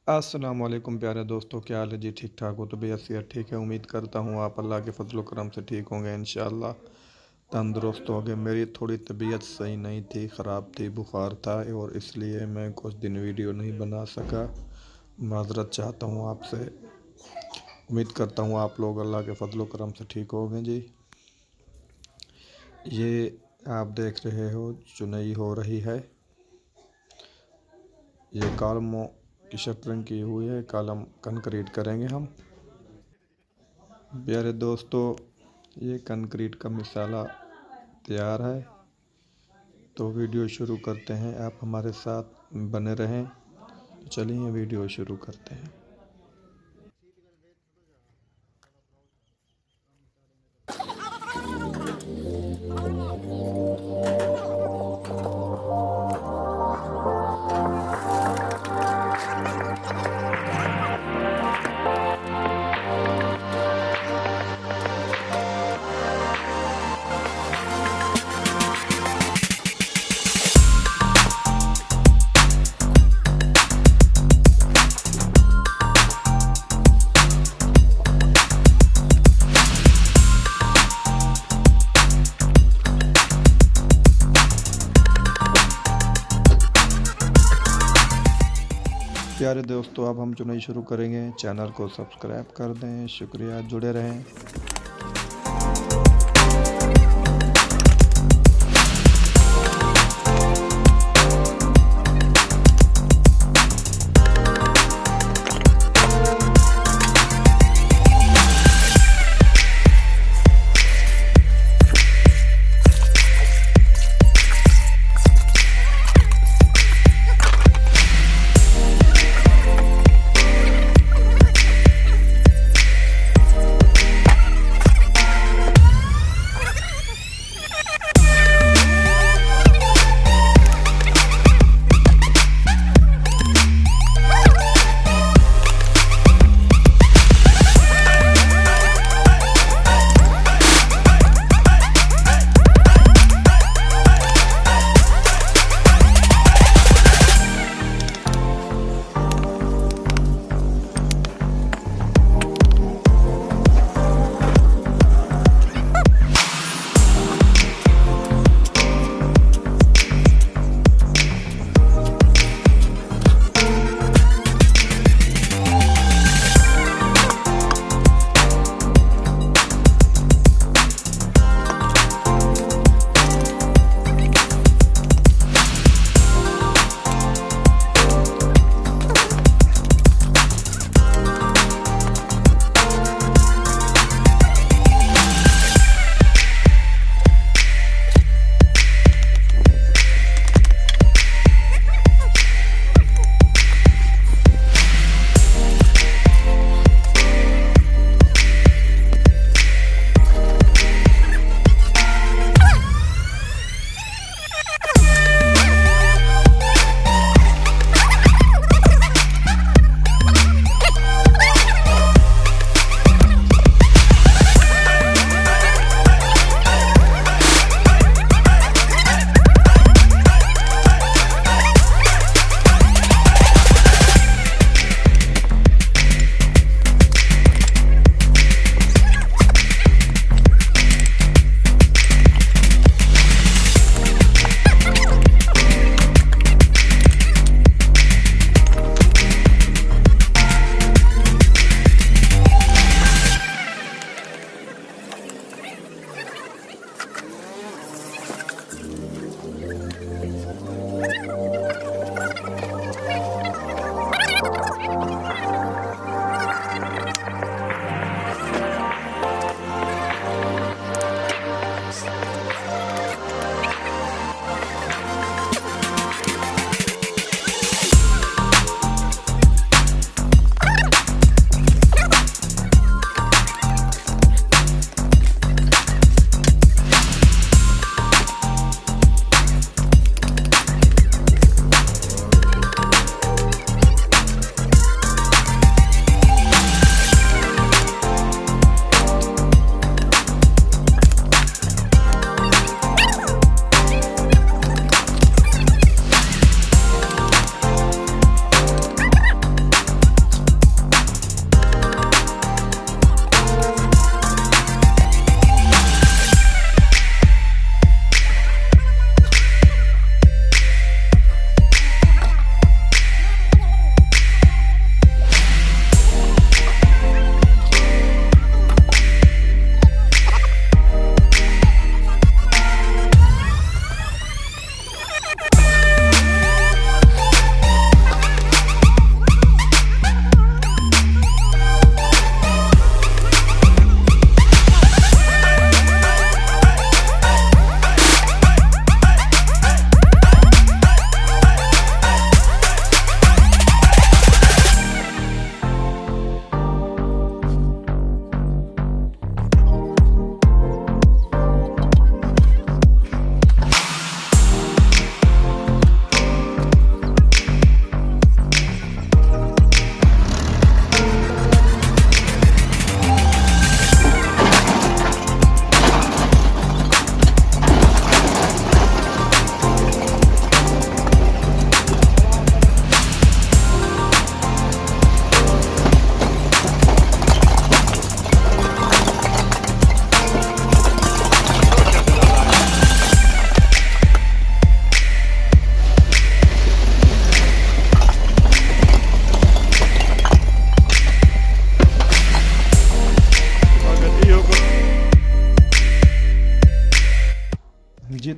अस्सलाम वालेकुम प्यारे दोस्तों, क्या हाल है जी? ठीक ठाक हो तो बेहद सेहत ठीक है। उम्मीद करता हूँ आप अल्लाह के फजल करम से ठीक होंगे, इंशाअल्लाह तंदुरुस्त होंगे। मेरी थोड़ी तबीयत सही नहीं थी, ख़राब थी, बुखार था और इसलिए मैं कुछ दिन वीडियो नहीं बना सका। माज़रत चाहता हूँ आपसे। उम्मीद करता हूँ आप लोग अल्लाह के फजल करम से ठीक होंगे जी। ये आप देख रहे हो चुनाई हो रही है। ये कालमों की शटरिंग की हुई है, कालम कंक्रीट करेंगे हम। प्यारे दोस्तों, ये कंक्रीट का मिसाला तैयार है, तो वीडियो शुरू करते हैं। आप हमारे साथ बने रहें। तो चलिए वीडियो शुरू करते हैं। प्यारे दोस्तों, अब हम चुनाई शुरू करेंगे। चैनल को सब्सक्राइब कर दें। शुक्रिया, जुड़े रहें।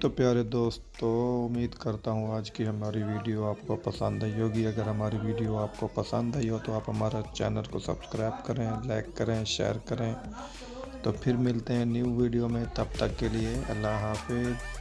तो प्यारे दोस्तों, उम्मीद करता हूँ आज की हमारी वीडियो आपको पसंद आई होगी। अगर हमारी वीडियो आपको पसंद आई हो तो आप हमारा चैनल को सब्सक्राइब करें, लाइक करें, शेयर करें। तो फिर मिलते हैं न्यू वीडियो में, तब तक के लिए अल्लाह हाफिज़।